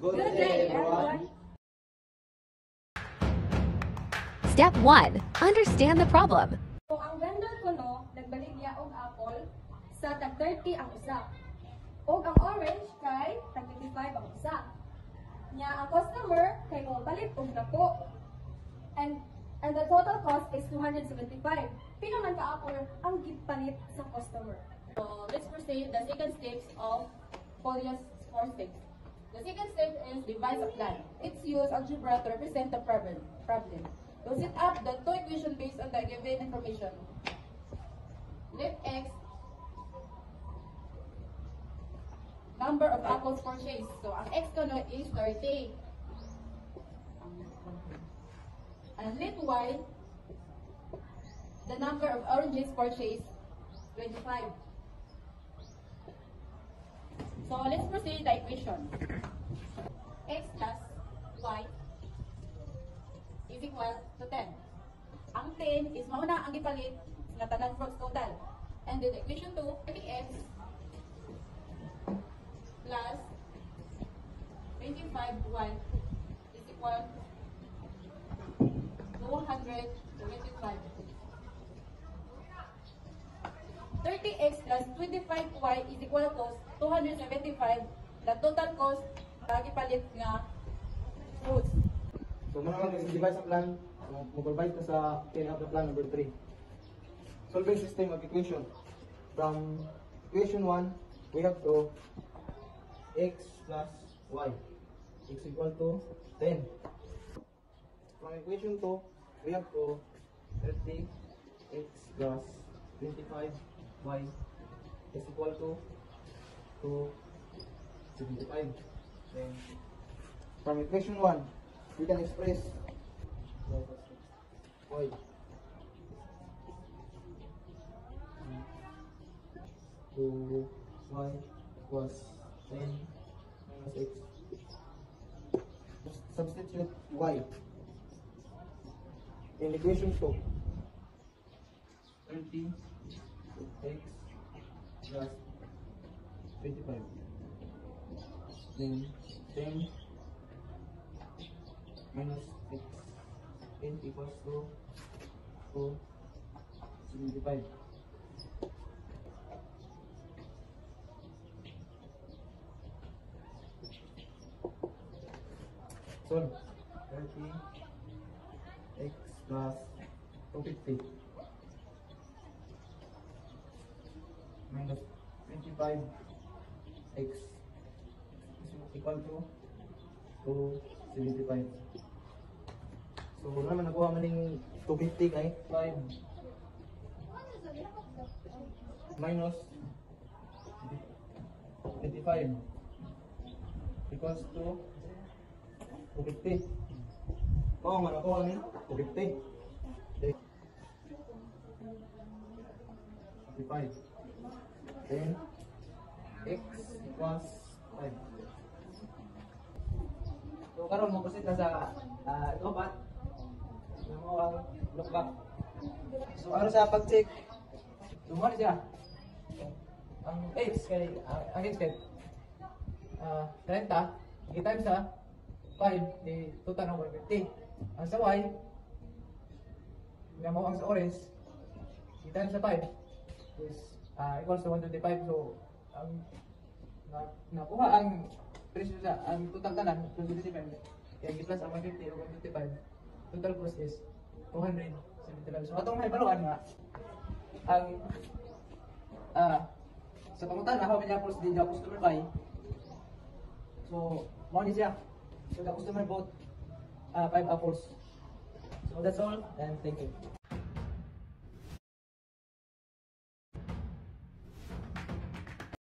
Good day, everyone. Step 1. Understand the problem. So, ang vendor ko no, nagbaligya og apple sa tag 30 ang isa. Og ang orange kay tag 25 ang isa. Nya ang customer kay mo palit og napo. And the total cost is 275. Pino man ka apple ang gipalit sa customer. So let's proceed the second step of Polias score sticks. The second step is devise a plan. It's use algebra to represent the problem. We'll set up the two equations based on the given information. Let x number of apples purchased. So ang x ko no is 30. And let y the number of oranges purchased 25. So let's proceed the equation. X plus y is equal to 10. Ang 10 is mauna ang ipalit nga tanan fruits total. And then equation 2, x plus 25y is equal to 225. 30x plus 25y is equal to 275. The total cost lagi palit nga fruits. So, muna lang i-devise ang plan. Mag-provide na sa end of the plan number 3. Solving system of equation. From equation 1, we have to x plus y. X equal to 10. From equation 2, we have to 30x plus 25y is equal to 75. Then, from equation 1, we can express y. To y equals 10 minus x. Substitute y in equation 2. 30x plus 25. Then 10 minus x. 10 equals to 75. Solve 30x plus 250 minus 25x is equal to 275. So, wala naman nakuha man yung 250 kay 5 minus 25 equals to 250. Oo nga nakuha ni 250. 25. Then x equals 5. So karon mo proceed na sa lobat. Mo ang look back. So ano sa pag-check? Dumali siya. Ang x kay ang x kay 30 i-times sa 5 di total ng 150. Ang sa y nga mo ang sa orange i-times sa 5 is equals to 125. So ang nakuha ang presyo sa ang total tanan 125 kaya i-plus ang 150 o 125, total cost is 275. So atong naibaluan nga ang sa pangutan how many apples did the customer buy. So mo ni siya, so the customer bought 5 apples. So that's all and thank you.